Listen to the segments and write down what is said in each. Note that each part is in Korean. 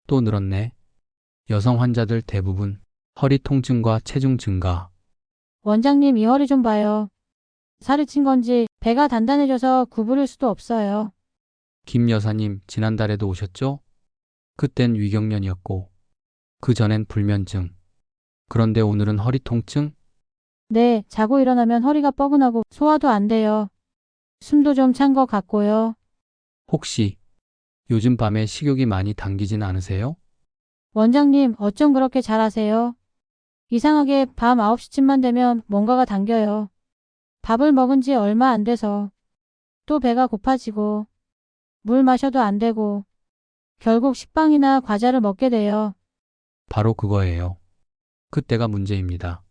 또 늘었네. 여성 환자들 대부분 허리 통증과 체중 증가. 원장님, 이 허리 좀 봐요. 살이 찐 건지 배가 단단해져서 구부릴 수도 없어요. 김 여사님 지난달에도 오셨죠? 그땐 위경련이었고 그 전엔 불면증. 그런데 오늘은 허리 통증? 네, 자고 일어나면 허리가 뻐근하고 소화도 안 돼요. 숨도 좀 찬 것 같고요. 혹시 요즘 밤에 식욕이 많이 당기진 않으세요? 원장님, 어쩜 그렇게 잘하세요? 이상하게 밤 9시쯤만 되면 뭔가가 당겨요. 밥을 먹은 지 얼마 안 돼서 또 배가 고파지고 물 마셔도 안 되고 결국 식빵이나 과자를 먹게 돼요. 바로 그거예요. 그때가 문제입니다.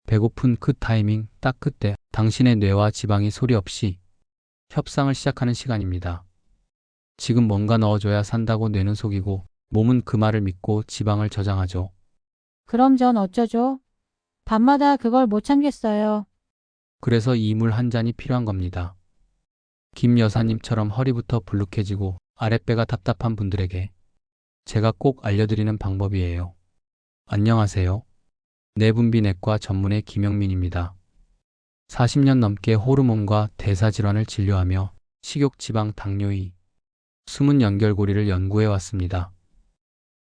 배고픈 그 타이밍, 딱 그때 당신의 뇌와 지방이 소리 없이 협상을 시작하는 시간입니다. 지금 뭔가 넣어줘야 산다고 뇌는 속이고 몸은 그 말을 믿고 지방을 저장하죠. 그럼 전 어쩌죠? 밤마다 그걸 못 참겠어요. 그래서 이 물 한 잔이 필요한 겁니다. 김 여사님처럼 허리부터 불룩해지고 아랫배가 답답한 분들에게 제가 꼭 알려드리는 방법이에요. 안녕하세요. 내분비내과 전문의 김영민입니다. 40년 넘게 호르몬과 대사질환을 진료하며 식욕, 지방, 당뇨의 숨은 연결고리를 연구해 왔습니다.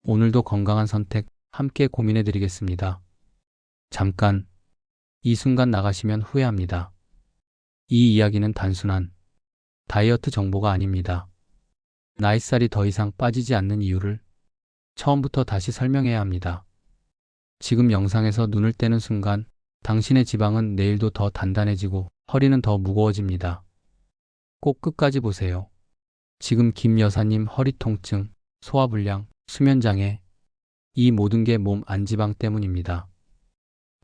오늘도 건강한 선택 함께 고민해 드리겠습니다. 잠깐, 이 순간 나가시면 후회합니다. 이 이야기는 단순한 다이어트 정보가 아닙니다. 나이살이 더 이상 빠지지 않는 이유를 처음부터 다시 설명해야 합니다. 지금 영상에서 눈을 떼는 순간 당신의 지방은 내일도 더 단단해지고 허리는 더 무거워집니다. 꼭 끝까지 보세요. 지금 김 여사님 허리 통증, 소화불량, 수면장애, 이 모든 게 몸 안지방 때문입니다.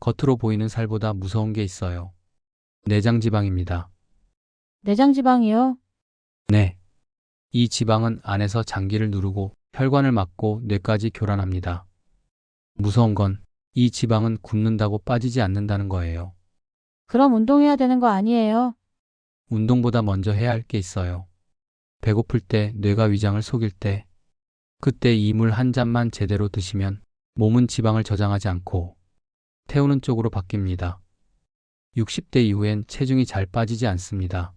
겉으로 보이는 살보다 무서운 게 있어요. 내장지방입니다. 내장지방이요? 네. 이 지방은 안에서 장기를 누르고 혈관을 막고 뇌까지 교란합니다. 무서운 건 이 지방은 굽는다고 빠지지 않는다는 거예요. 그럼 운동해야 되는 거 아니에요? 운동보다 먼저 해야 할 게 있어요. 배고플 때, 뇌가 위장을 속일 때, 그때 이 물 한 잔만 제대로 드시면 몸은 지방을 저장하지 않고 태우는 쪽으로 바뀝니다. 60대 이후엔 체중이 잘 빠지지 않습니다.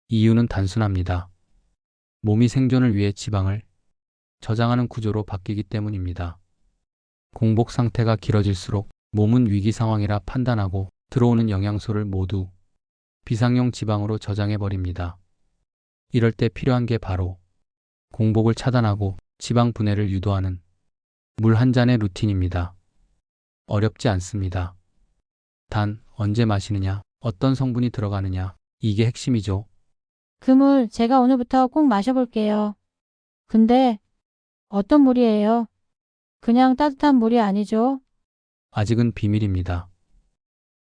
이유는 단순합니다. 몸이 생존을 위해 지방을 저장하는 구조로 바뀌기 때문입니다. 공복 상태가 길어질수록 몸은 위기 상황이라 판단하고 들어오는 영양소를 모두 비상용 지방으로 저장해버립니다. 이럴 때 필요한 게 바로 공복을 차단하고 지방 분해를 유도하는 물 한 잔의 루틴입니다. 어렵지 않습니다. 단, 언제 마시느냐, 어떤 성분이 들어가느냐, 이게 핵심이죠. 그 물 제가 오늘부터 꼭 마셔볼게요. 근데 어떤 물이에요? 그냥 따뜻한 물이 아니죠? 아직은 비밀입니다.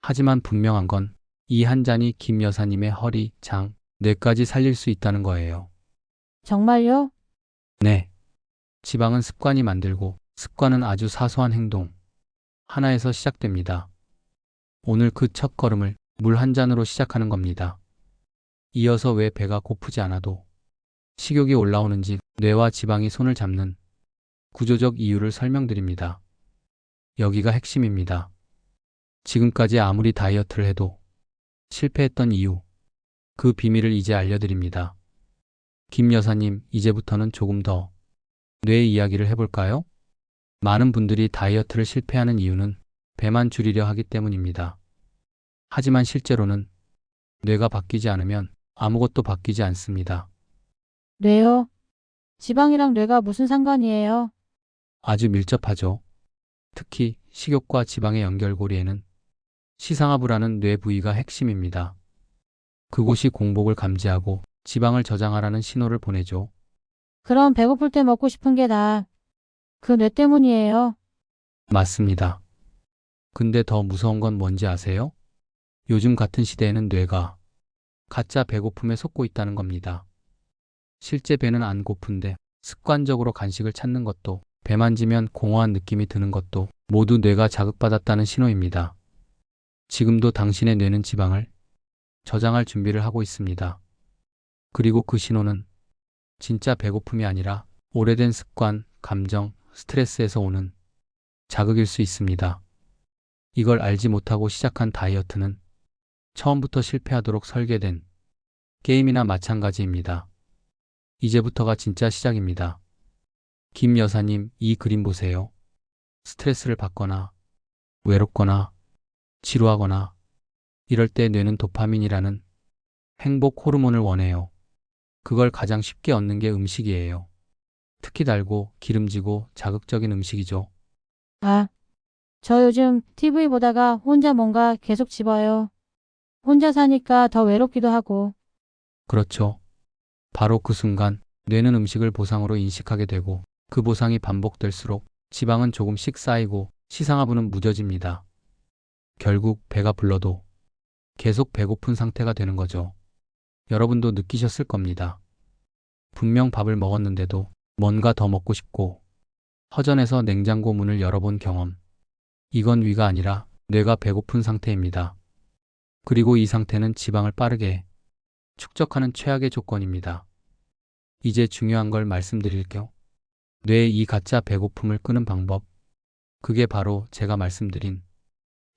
하지만 분명한 건 이 한 잔이 김 여사님의 허리, 장, 뇌까지 살릴 수 있다는 거예요. 정말요? 네. 지방은 습관이 만들고 습관은 아주 사소한 행동 하나에서 시작됩니다. 오늘 그 첫 걸음을 물 한 잔으로 시작하는 겁니다. 이어서 왜 배가 고프지 않아도 식욕이 올라오는지 뇌와 지방이 손을 잡는 구조적 이유를 설명드립니다. 여기가 핵심입니다. 지금까지 아무리 다이어트를 해도 실패했던 이유, 그 비밀을 이제 알려드립니다. 김 여사님, 이제부터는 조금 더 뇌 이야기를 해볼까요? 많은 분들이 다이어트를 실패하는 이유는 배만 줄이려 하기 때문입니다. 하지만 실제로는 뇌가 바뀌지 않으면 아무것도 바뀌지 않습니다. 뇌요? 지방이랑 뇌가 무슨 상관이에요? 아주 밀접하죠. 특히 식욕과 지방의 연결고리에는 시상하부라는 뇌 부위가 핵심입니다. 그곳이 공복을 감지하고 지방을 저장하라는 신호를 보내죠. 그럼 배고플 때 먹고 싶은 게 다 그 뇌 때문이에요. 맞습니다. 근데 더 무서운 건 뭔지 아세요? 요즘 같은 시대에는 뇌가 가짜 배고픔에 속고 있다는 겁니다. 실제 배는 안 고픈데 습관적으로 간식을 찾는 것도, 배 만지면 공허한 느낌이 드는 것도 모두 뇌가 자극받았다는 신호입니다. 지금도 당신의 뇌는 지방을 저장할 준비를 하고 있습니다. 그리고 그 신호는 진짜 배고픔이 아니라 오래된 습관, 감정, 스트레스에서 오는 자극일 수 있습니다. 이걸 알지 못하고 시작한 다이어트는 처음부터 실패하도록 설계된 게임이나 마찬가지입니다. 이제부터가 진짜 시작입니다. 김 여사님, 이 그림 보세요. 스트레스를 받거나 외롭거나 지루하거나 이럴 때 뇌는 도파민이라는 행복 호르몬을 원해요. 그걸 가장 쉽게 얻는 게 음식이에요. 특히 달고 기름지고 자극적인 음식이죠. 아, 저 요즘 TV 보다가 혼자 뭔가 계속 집어요. 혼자 사니까 더 외롭기도 하고. 그렇죠. 바로 그 순간 뇌는 음식을 보상으로 인식하게 되고 그 보상이 반복될수록 지방은 조금씩 쌓이고 시상하부는 무뎌집니다. 결국 배가 불러도 계속 배고픈 상태가 되는 거죠. 여러분도 느끼셨을 겁니다. 분명 밥을 먹었는데도 뭔가 더 먹고 싶고 허전해서 냉장고 문을 열어본 경험. 이건 위가 아니라 뇌가 배고픈 상태입니다. 그리고 이 상태는 지방을 빠르게 축적하는 최악의 조건입니다. 이제 중요한 걸 말씀드릴게요. 뇌의 이 가짜 배고픔을 끄는 방법. 그게 바로 제가 말씀드린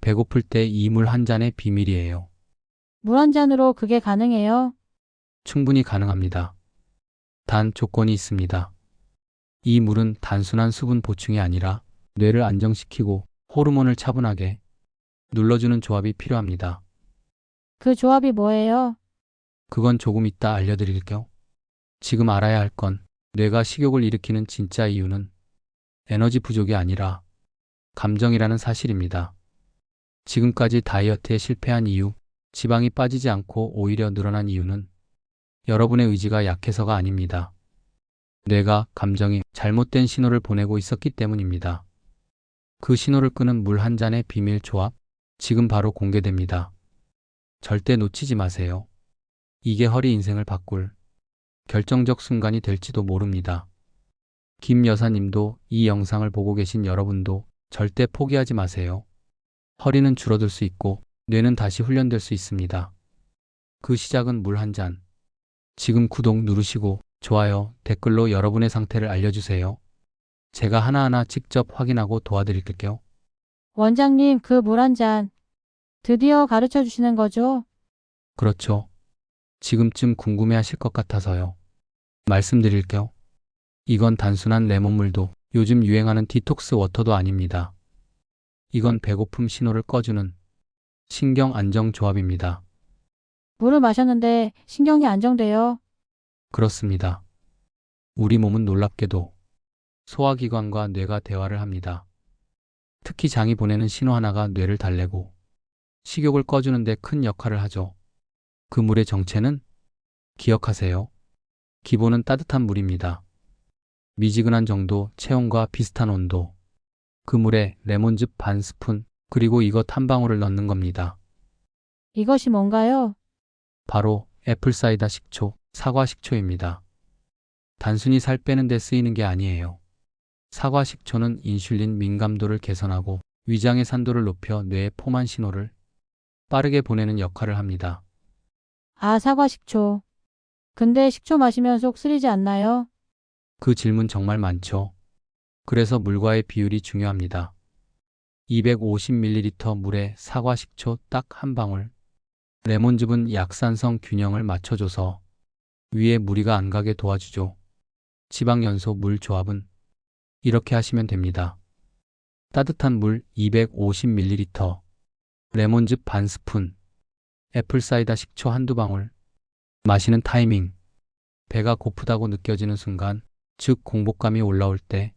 배고플 때 이 물 한 잔의 비밀이에요. 물 한 잔으로 그게 가능해요? 충분히 가능합니다. 단 조건이 있습니다. 이 물은 단순한 수분 보충이 아니라 뇌를 안정시키고 호르몬을 차분하게 눌러주는 조합이 필요합니다. 그 조합이 뭐예요? 그건 조금 이따 알려드릴게요. 지금 알아야 할 건 뇌가 식욕을 일으키는 진짜 이유는 에너지 부족이 아니라 감정이라는 사실입니다. 지금까지 다이어트에 실패한 이유, 지방이 빠지지 않고 오히려 늘어난 이유는 여러분의 의지가 약해서가 아닙니다. 뇌가 감정이 잘못된 신호를 보내고 있었기 때문입니다. 그 신호를 끄는 물 한 잔의 비밀 조합, 지금 바로 공개됩니다. 절대 놓치지 마세요. 이게 허리 인생을 바꿀 결정적 순간이 될지도 모릅니다. 김 여사님도 이 영상을 보고 계신 여러분도 절대 포기하지 마세요. 허리는 줄어들 수 있고 뇌는 다시 훈련될 수 있습니다. 그 시작은 물 한 잔. 지금 구독 누르시고 좋아요, 댓글로 여러분의 상태를 알려주세요. 제가 하나하나 직접 확인하고 도와드릴게요. 원장님, 그 물 한 잔. 드디어 가르쳐 주시는 거죠? 그렇죠. 지금쯤 궁금해하실 것 같아서요. 말씀드릴게요. 이건 단순한 레몬물도 요즘 유행하는 디톡스 워터도 아닙니다. 이건 배고픔 신호를 꺼주는 신경 안정 조합입니다. 물을 마셨는데 신경이 안정돼요. 그렇습니다. 우리 몸은 놀랍게도 소화기관과 뇌가 대화를 합니다. 특히 장이 보내는 신호 하나가 뇌를 달래고 식욕을 꺼주는 데 큰 역할을 하죠. 그 물의 정체는 기억하세요. 기본은 따뜻한 물입니다. 미지근한 정도, 체온과 비슷한 온도. 그 물에 레몬즙 반 스푼, 그리고 이것 한 방울을 넣는 겁니다. 이것이 뭔가요? 바로 애플사이다 식초, 사과 식초입니다. 단순히 살 빼는 데 쓰이는 게 아니에요. 사과 식초는 인슐린 민감도를 개선하고 위장의 산도를 높여 뇌에 포만 신호를 빠르게 보내는 역할을 합니다. 아, 사과 식초. 근데 식초 마시면 속 쓰리지 않나요? 그 질문 정말 많죠. 그래서 물과의 비율이 중요합니다. 250ml 물에 사과 식초 딱 한 방울. 레몬즙은 약산성 균형을 맞춰줘서 위에 무리가 안 가게 도와주죠. 지방 연소 물 조합은 이렇게 하시면 됩니다. 따뜻한 물 250ml, 레몬즙 반 스푼, 애플사이다 식초 한두 방울. 마시는 타이밍. 배가 고프다고 느껴지는 순간, 즉 공복감이 올라올 때,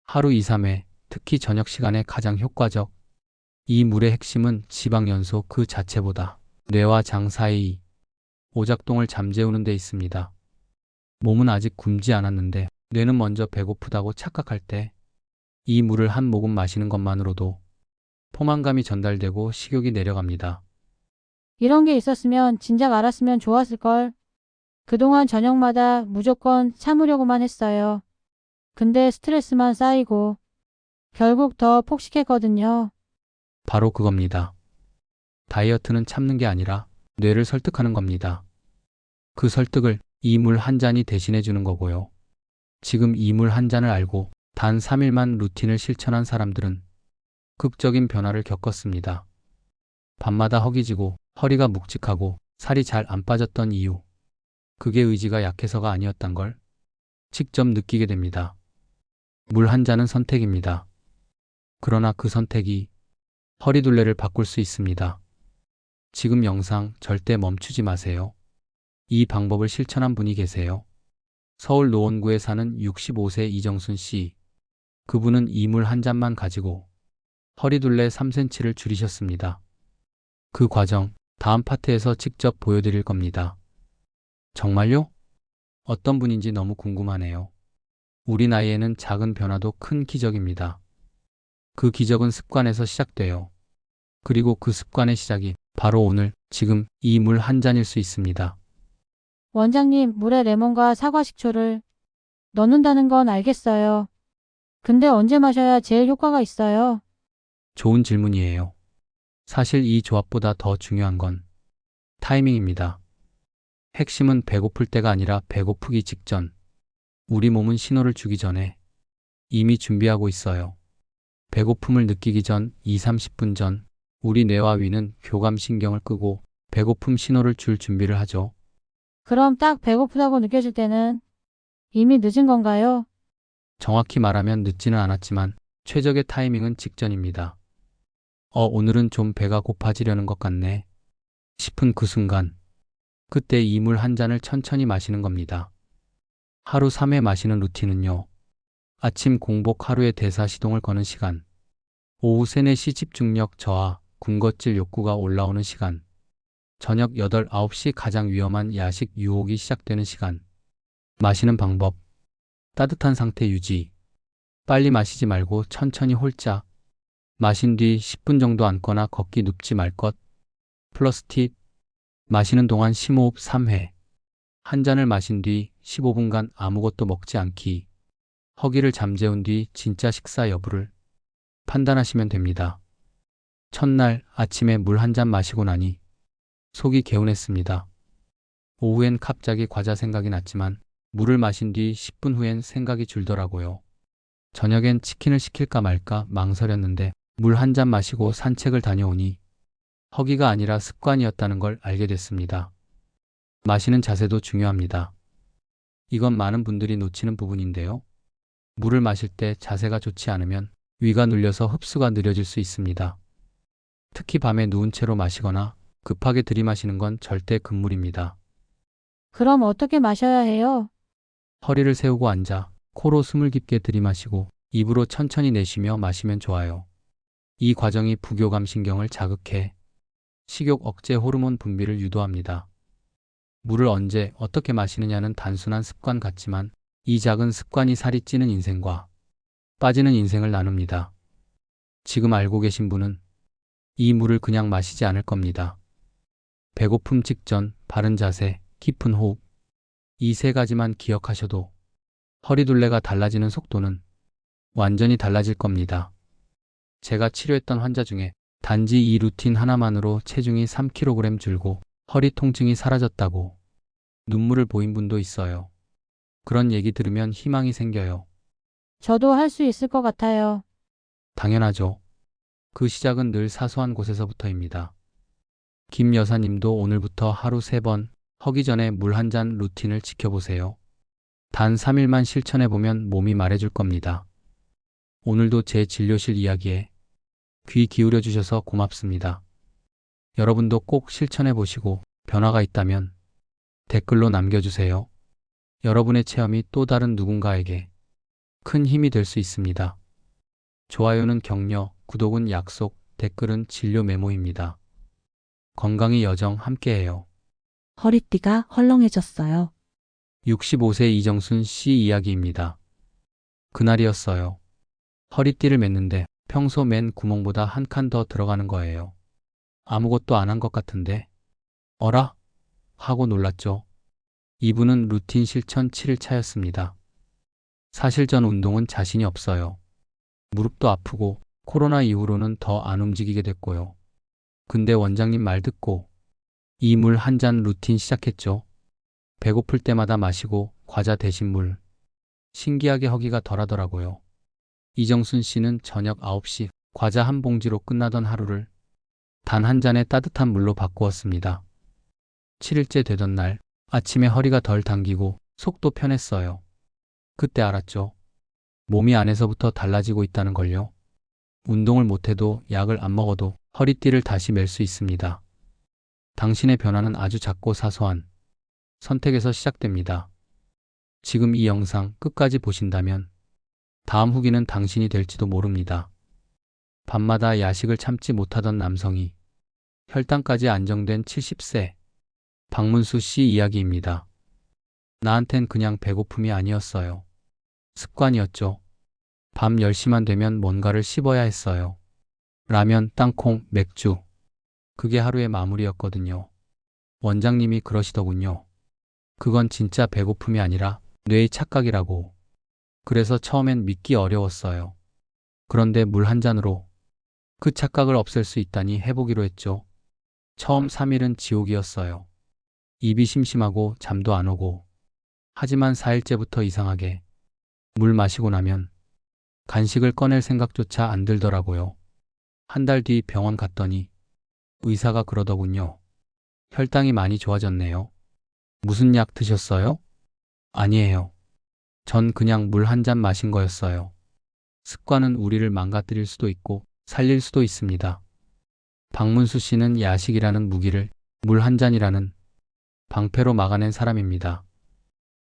하루 2, 3회, 특히 저녁 시간에 가장 효과적. 이 물의 핵심은 지방 연소 그 자체보다 뇌와 장 사이 오작동을 잠재우는 데 있습니다. 몸은 아직 굶지 않았는데 뇌는 먼저 배고프다고 착각할 때 이 물을 한 모금 마시는 것만으로도 포만감이 전달되고 식욕이 내려갑니다. 이런 게 있었으면 진작 알았으면 좋았을걸. 그동안 저녁마다 무조건 참으려고만 했어요. 근데 스트레스만 쌓이고 결국 더 폭식했거든요. 바로 그겁니다. 다이어트는 참는 게 아니라 뇌를 설득하는 겁니다. 그 설득을 이 물 한 잔이 대신해 주는 거고요. 지금 이 물 한 잔을 알고 단 3일만 루틴을 실천한 사람들은 극적인 변화를 겪었습니다. 밤마다 허기지고 허리가 묵직하고 살이 잘 안 빠졌던 이유. 그게 의지가 약해서가 아니었단 걸 직접 느끼게 됩니다. 물 한 잔은 선택입니다. 그러나 그 선택이 허리둘레를 바꿀 수 있습니다. 지금 영상 절대 멈추지 마세요. 이 방법을 실천한 분이 계세요. 서울 노원구에 사는 65세 이정순 씨. 그분은 이 물 한 잔만 가지고 허리둘레 3cm를 줄이셨습니다. 그 과정 다음 파트에서 직접 보여드릴 겁니다. 정말요? 어떤 분인지 너무 궁금하네요. 우리 나이에는 작은 변화도 큰 기적입니다. 그 기적은 습관에서 시작돼요. 그리고 그 습관의 시작이 바로 오늘, 지금 이 물 한 잔일 수 있습니다. 원장님, 물에 레몬과 사과 식초를 넣는다는 건 알겠어요. 근데 언제 마셔야 제일 효과가 있어요? 좋은 질문이에요. 사실 이 조합보다 더 중요한 건 타이밍입니다. 핵심은 배고플 때가 아니라 배고프기 직전. 우리 몸은 신호를 주기 전에 이미 준비하고 있어요. 배고픔을 느끼기 전 2, 30분 전 우리 뇌와 위는 교감신경을 끄고 배고픔 신호를 줄 준비를 하죠. 그럼 딱 배고프다고 느껴질 때는 이미 늦은 건가요? 정확히 말하면 늦지는 않았지만 최적의 타이밍은 직전입니다. 오늘은 좀 배가 고파지려는 것 같네 싶은 그 순간, 그때 이 물 한 잔을 천천히 마시는 겁니다. 하루 3회 마시는 루틴은요. 아침 공복 하루의 대사 시동을 거는 시간, 오후 3, 4시 집중력 저하, 군것질 욕구가 올라오는 시간, 저녁 8, 9시 가장 위험한 야식 유혹이 시작되는 시간. 마시는 방법, 따뜻한 상태 유지, 빨리 마시지 말고 천천히 홀짝, 마신 뒤 10분 정도 앉거나 걷기 눕지 말 것. 플러스 팁, 마시는 동안 심호흡 3회, 한 잔을 마신 뒤 15분간 아무것도 먹지 않기, 허기를 잠재운 뒤 진짜 식사 여부를 판단하시면 됩니다. 첫날 아침에 물 한 잔 마시고 나니 속이 개운했습니다. 오후엔 갑자기 과자 생각이 났지만 물을 마신 뒤 10분 후엔 생각이 줄더라고요. 저녁엔 치킨을 시킬까 말까 망설였는데 물 한 잔 마시고 산책을 다녀오니 허기가 아니라 습관이었다는 걸 알게 됐습니다. 마시는 자세도 중요합니다. 이건 많은 분들이 놓치는 부분인데요. 물을 마실 때 자세가 좋지 않으면 위가 눌려서 흡수가 느려질 수 있습니다. 특히 밤에 누운 채로 마시거나 급하게 들이마시는 건 절대 금물입니다. 그럼 어떻게 마셔야 해요? 허리를 세우고 앉아 코로 숨을 깊게 들이마시고 입으로 천천히 내쉬며 마시면 좋아요. 이 과정이 부교감 신경을 자극해 식욕 억제 호르몬 분비를 유도합니다. 물을 언제 어떻게 마시느냐는 단순한 습관 같지만 이 작은 습관이 살이 찌는 인생과 빠지는 인생을 나눕니다. 지금 알고 계신 분은 이 물을 그냥 마시지 않을 겁니다. 배고픔 직전, 바른 자세, 깊은 호흡, 이 세 가지만 기억하셔도 허리둘레가 달라지는 속도는 완전히 달라질 겁니다. 제가 치료했던 환자 중에 단지 이 루틴 하나만으로 체중이 3kg 줄고 허리 통증이 사라졌다고 눈물을 보인 분도 있어요. 그런 얘기 들으면 희망이 생겨요. 저도 할 수 있을 것 같아요. 당연하죠. 그 시작은 늘 사소한 곳에서부터입니다. 김 여사님도 오늘부터 하루 3번 허기 전에 물 한 잔 루틴을 지켜보세요. 단 3일만 실천해보면 몸이 말해줄 겁니다. 오늘도 제 진료실 이야기에 귀 기울여 주셔서 고맙습니다. 여러분도 꼭 실천해보시고 변화가 있다면 댓글로 남겨주세요. 여러분의 체험이 또 다른 누군가에게 큰 힘이 될 수 있습니다. 좋아요는 격려, 구독은 약속, 댓글은 진료 메모입니다. 건강히 여정 함께해요. 허리띠가 헐렁해졌어요. 65세 이정순 씨 이야기입니다. 그날이었어요. 허리띠를 맸는데 평소 맨 구멍보다 한 칸 더 들어가는 거예요. 아무것도 안 한 것 같은데 어라? 하고 놀랐죠. 이분은 루틴 실천 7일 차였습니다. 사실 전 운동은 자신이 없어요. 무릎도 아프고 코로나 이후로는 더 안 움직이게 됐고요. 근데 원장님 말 듣고 이 물 한 잔 루틴 시작했죠. 배고플 때마다 마시고 과자 대신 물. 신기하게 허기가 덜하더라고요. 이정순 씨는 저녁 9시 과자 한 봉지로 끝나던 하루를 단 한 잔의 따뜻한 물로 바꾸었습니다. 7일째 되던 날 아침에 허리가 덜 당기고 속도 편했어요. 그때 알았죠. 몸이 안에서부터 달라지고 있다는 걸요. 운동을 못해도 약을 안 먹어도 허리띠를 다시 멜 수 있습니다. 당신의 변화는 아주 작고 사소한 선택에서 시작됩니다. 지금 이 영상 끝까지 보신다면 다음 후기는 당신이 될지도 모릅니다. 밤마다 야식을 참지 못하던 남성이 혈당까지 안정된 70세 박문수 씨 이야기입니다. 나한텐 그냥 배고픔이 아니었어요. 습관이었죠. 밤 10시만 되면 뭔가를 씹어야 했어요. 라면, 땅콩, 맥주. 그게 하루의 마무리였거든요. 원장님이 그러시더군요. 그건 진짜 배고픔이 아니라 뇌의 착각이라고. 그래서 처음엔 믿기 어려웠어요. 그런데 물 한 잔으로 그 착각을 없앨 수 있다니 해보기로 했죠. 처음 3일은 지옥이었어요. 입이 심심하고 잠도 안 오고. 하지만 4일째부터 이상하게 물 마시고 나면 간식을 꺼낼 생각조차 안 들더라고요. 한 달 뒤 병원 갔더니 의사가 그러더군요. 혈당이 많이 좋아졌네요. 무슨 약 드셨어요? 아니에요. 전 그냥 물 한 잔 마신 거였어요. 습관은 우리를 망가뜨릴 수도 있고 살릴 수도 있습니다. 박문수 씨는 야식이라는 무기를 물 한 잔이라는 방패로 막아낸 사람입니다.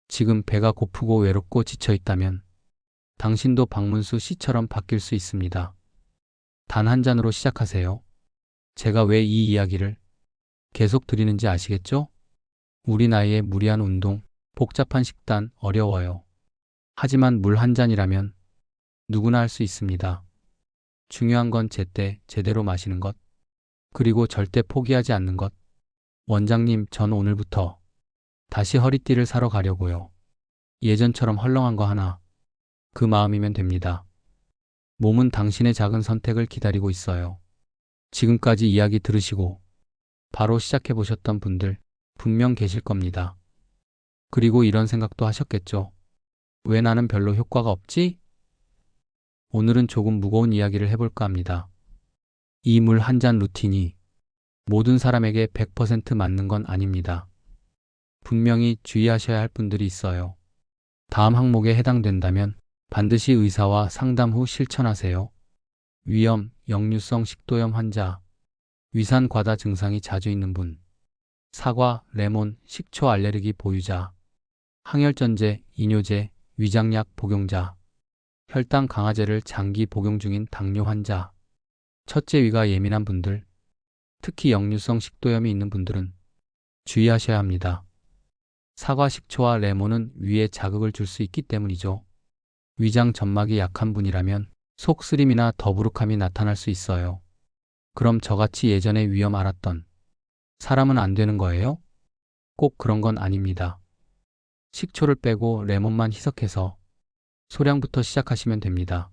지금 배가 고프고 외롭고 지쳐 있다면 당신도 박문수 씨처럼 바뀔 수 있습니다. 단 한 잔으로 시작하세요. 제가 왜 이 이야기를 계속 드리는지 아시겠죠? 우리 나이에 무리한 운동, 복잡한 식단 어려워요. 하지만 물 한 잔이라면 누구나 할 수 있습니다. 중요한 건 제때 제대로 마시는 것, 그리고 절대 포기하지 않는 것. 원장님, 전 오늘부터 다시 허리띠를 사러 가려고요. 예전처럼 헐렁한 거 하나. 그 마음이면 됩니다. 몸은 당신의 작은 선택을 기다리고 있어요. 지금까지 이야기 들으시고 바로 시작해 보셨던 분들 분명 계실 겁니다. 그리고 이런 생각도 하셨겠죠. 왜 나는 별로 효과가 없지? 오늘은 조금 무거운 이야기를 해볼까 합니다. 이 물 한 잔 루틴이 모든 사람에게 100% 맞는 건 아닙니다. 분명히 주의하셔야 할 분들이 있어요. 다음 항목에 해당된다면 반드시 의사와 상담 후 실천하세요. 위염, 역류성 식도염 환자, 위산 과다 증상이 자주 있는 분, 사과, 레몬, 식초 알레르기 보유자, 항혈전제, 이뇨제, 위장약 복용자, 혈당 강화제를 장기 복용 중인 당뇨 환자, 첫째 위가 예민한 분들, 특히 역류성 식도염이 있는 분들은 주의하셔야 합니다. 사과, 식초와 레몬은 위에 자극을 줄 수 있기 때문이죠. 위장 점막이 약한 분이라면 속 쓰림이나 더부룩함이 나타날 수 있어요. 그럼 저같이 예전에 위염 앓았던 사람은 안 되는 거예요? 꼭 그런 건 아닙니다. 식초를 빼고 레몬만 희석해서 소량부터 시작하시면 됩니다.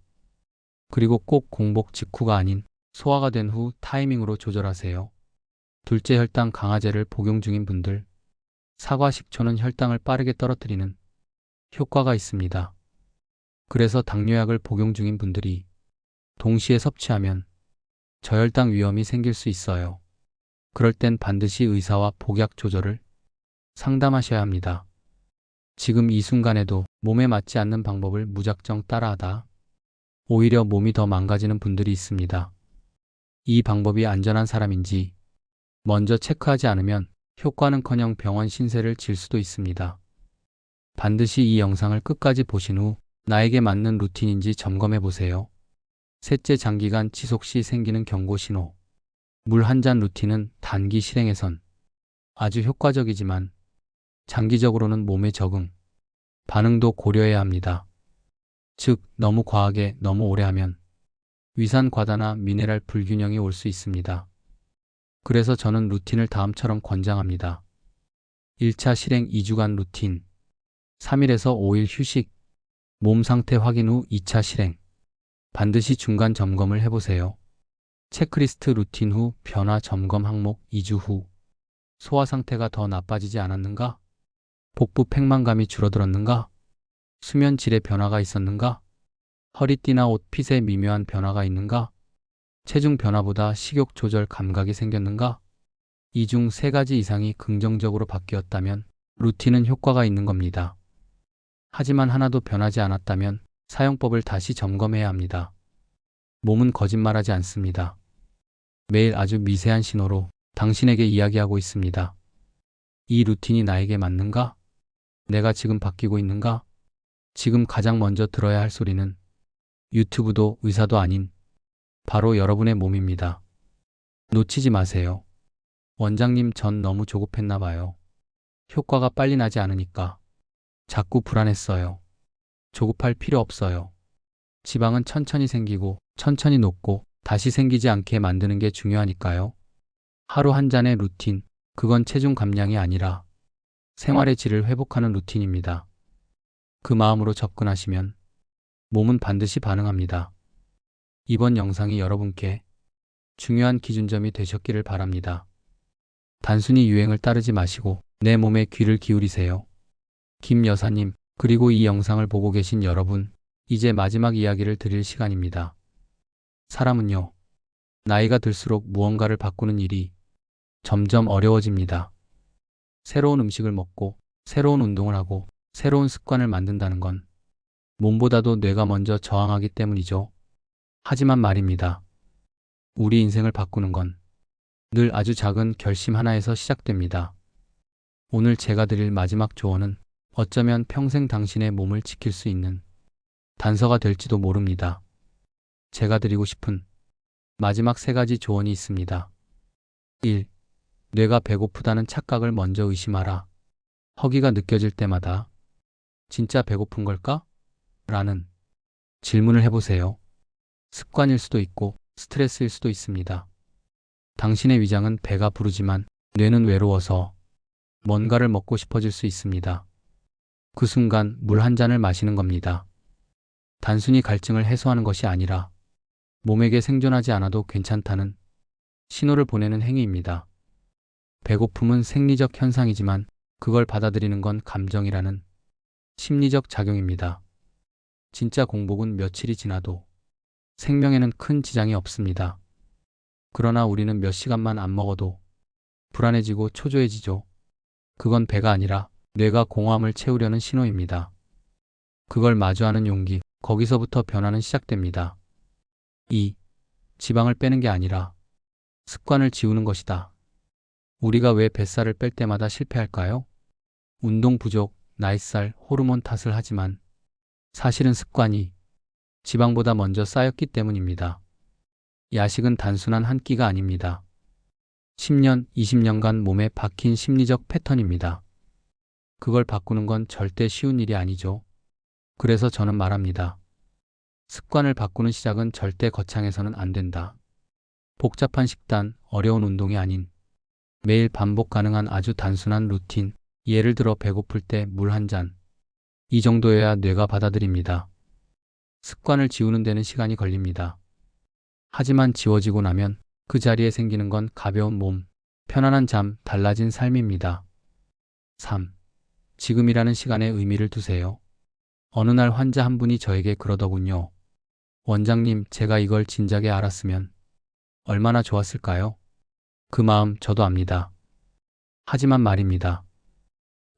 그리고 꼭 공복 직후가 아닌 소화가 된 후 타이밍으로 조절하세요. 둘째 혈당 강화제를 복용 중인 분들, 사과 식초는 혈당을 빠르게 떨어뜨리는 효과가 있습니다. 그래서 당뇨약을 복용 중인 분들이 동시에 섭취하면 저혈당 위험이 생길 수 있어요. 그럴 땐 반드시 의사와 복약 조절을 상담하셔야 합니다. 지금 이 순간에도 몸에 맞지 않는 방법을 무작정 따라하다 오히려 몸이 더 망가지는 분들이 있습니다. 이 방법이 안전한 사람인지 먼저 체크하지 않으면 효과는커녕 병원 신세를 질 수도 있습니다. 반드시 이 영상을 끝까지 보신 후 나에게 맞는 루틴인지 점검해 보세요. 셋째, 장기간 지속 시 생기는 경고 신호. 물 한 잔 루틴은 단기 실행에선 아주 효과적이지만 장기적으로는 몸의 적응, 반응도 고려해야 합니다. 즉, 너무 과하게 너무 오래 하면 위산 과다나 미네랄 불균형이 올 수 있습니다. 그래서 저는 루틴을 다음처럼 권장합니다. 1차 실행 2주간 루틴, 3일에서 5일 휴식, 몸 상태 확인 후 2차 실행. 반드시 중간 점검을 해보세요. 체크리스트 루틴 후 변화 점검 항목 2주 후. 소화 상태가 더 나빠지지 않았는가? 복부 팽만감이 줄어들었는가? 수면 질의 변화가 있었는가? 허리띠나 옷 핏에 미묘한 변화가 있는가? 체중 변화보다 식욕 조절 감각이 생겼는가? 이 중 세 가지 이상이 긍정적으로 바뀌었다면 루틴은 효과가 있는 겁니다. 하지만 하나도 변하지 않았다면 사용법을 다시 점검해야 합니다. 몸은 거짓말하지 않습니다. 매일 아주 미세한 신호로 당신에게 이야기하고 있습니다. 이 루틴이 나에게 맞는가? 내가 지금 바뀌고 있는가? 지금 가장 먼저 들어야 할 소리는 유튜브도 의사도 아닌 바로 여러분의 몸입니다. 놓치지 마세요. 원장님, 전 너무 조급했나 봐요. 효과가 빨리 나지 않으니까 자꾸 불안했어요. 조급할 필요 없어요. 지방은 천천히 생기고 천천히 녹고 다시 생기지 않게 만드는 게 중요하니까요. 하루 한 잔의 루틴, 그건 체중 감량이 아니라 생활의 질을 회복하는 루틴입니다. 그 마음으로 접근하시면 몸은 반드시 반응합니다. 이번 영상이 여러분께 중요한 기준점이 되셨기를 바랍니다. 단순히 유행을 따르지 마시고 내 몸에 귀를 기울이세요. 김 여사님, 그리고 이 영상을 보고 계신 여러분, 이제 마지막 이야기를 드릴 시간입니다. 사람은요, 나이가 들수록 무언가를 바꾸는 일이 점점 어려워집니다. 새로운 음식을 먹고, 새로운 운동을 하고, 새로운 습관을 만든다는 건 몸보다도 뇌가 먼저 저항하기 때문이죠. 하지만 말입니다. 우리 인생을 바꾸는 건 늘 아주 작은 결심 하나에서 시작됩니다. 오늘 제가 드릴 마지막 조언은 어쩌면 평생 당신의 몸을 지킬 수 있는 단서가 될지도 모릅니다. 제가 드리고 싶은 마지막 세 가지 조언이 있습니다. 1. 뇌가 배고프다는 착각을 먼저 의심하라. 허기가 느껴질 때마다 진짜 배고픈 걸까? 라는 질문을 해보세요. 습관일 수도 있고 스트레스일 수도 있습니다. 당신의 위장은 배가 부르지만 뇌는 외로워서 뭔가를 먹고 싶어질 수 있습니다. 그 순간 물 한 잔을 마시는 겁니다. 단순히 갈증을 해소하는 것이 아니라 몸에게 생존하지 않아도 괜찮다는 신호를 보내는 행위입니다. 배고픔은 생리적 현상이지만 그걸 받아들이는 건 감정이라는 심리적 작용입니다. 진짜 공복은 며칠이 지나도 생명에는 큰 지장이 없습니다. 그러나 우리는 몇 시간만 안 먹어도 불안해지고 초조해지죠. 그건 배가 아니라 뇌가 공허함을 채우려는 신호입니다. 그걸 마주하는 용기, 거기서부터 변화는 시작됩니다. 2. 지방을 빼는 게 아니라 습관을 지우는 것이다. 우리가 왜 뱃살을 뺄 때마다 실패할까요? 운동 부족, 나이살, 호르몬 탓을 하지만 사실은 습관이 지방보다 먼저 쌓였기 때문입니다. 야식은 단순한 한 끼가 아닙니다. 10년, 20년간 몸에 박힌 심리적 패턴입니다. 그걸 바꾸는 건 절대 쉬운 일이 아니죠. 그래서 저는 말합니다. 습관을 바꾸는 시작은 절대 거창해서는 안 된다. 복잡한 식단, 어려운 운동이 아닌 매일 반복 가능한 아주 단순한 루틴, 예를 들어 배고플 때 물 한 잔. 이 정도여야 뇌가 받아들입니다. 습관을 지우는 데는 시간이 걸립니다. 하지만 지워지고 나면 그 자리에 생기는 건 가벼운 몸, 편안한 잠, 달라진 삶입니다. 3. 지금이라는 시간에 의미를 두세요. 어느 날 환자 한 분이 저에게 그러더군요. 원장님, 제가 이걸 진작에 알았으면 얼마나 좋았을까요? 그 마음 저도 압니다. 하지만 말입니다.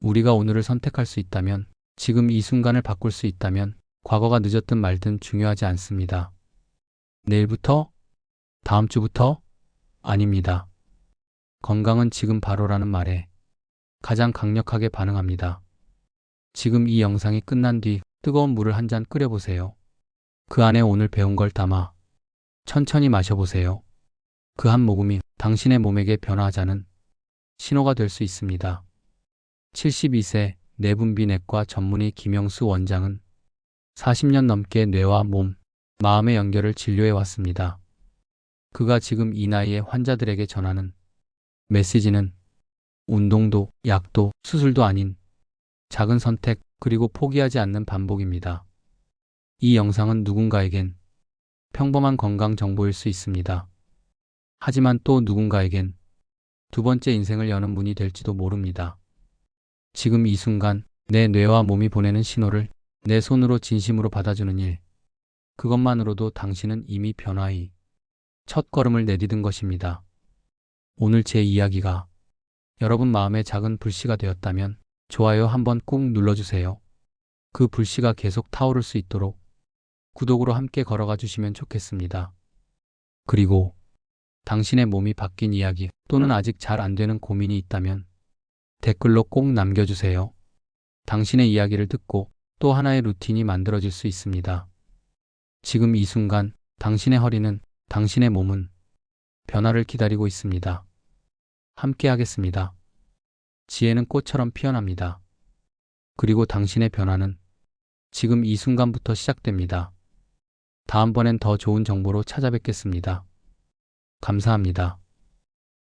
우리가 오늘을 선택할 수 있다면, 지금 이 순간을 바꿀 수 있다면 과거가 늦었든 말든 중요하지 않습니다. 내일부터? 다음 주부터? 아닙니다. 건강은 지금 바로라는 말에 가장 강력하게 반응합니다. 지금 이 영상이 끝난 뒤 뜨거운 물을 한 잔 끓여보세요. 그 안에 오늘 배운 걸 담아 천천히 마셔보세요. 그 한 모금이 당신의 몸에게 변화하자는 신호가 될 수 있습니다. 72세 내분비내과 전문의 김영수 원장은 40년 넘게 뇌와 몸, 마음의 연결을 진료해 왔습니다. 그가 지금 이 나이에 환자들에게 전하는 메시지는 운동도, 약도, 수술도 아닌 작은 선택, 그리고 포기하지 않는 반복입니다. 이 영상은 누군가에겐 평범한 건강 정보일 수 있습니다. 하지만 또 누군가에겐 두 번째 인생을 여는 문이 될지도 모릅니다. 지금 이 순간 내 뇌와 몸이 보내는 신호를 내 손으로 진심으로 받아주는 일, 그것만으로도 당신은 이미 변화의 첫 걸음을 내디딘 것입니다. 오늘 제 이야기가 여러분 마음에 작은 불씨가 되었다면 좋아요 한번 꾹 눌러주세요. 그 불씨가 계속 타오를 수 있도록 구독으로 함께 걸어가 주시면 좋겠습니다. 그리고 당신의 몸이 바뀐 이야기 또는 아직 잘 안 되는 고민이 있다면 댓글로 꼭 남겨주세요. 당신의 이야기를 듣고 또 하나의 루틴이 만들어질 수 있습니다. 지금 이 순간 당신의 허리는, 당신의 몸은 변화를 기다리고 있습니다. 함께 하겠습니다. 지혜는 꽃처럼 피어납니다. 그리고 당신의 변화는 지금 이 순간부터 시작됩니다. 다음번엔 더 좋은 정보로 찾아뵙겠습니다. 감사합니다.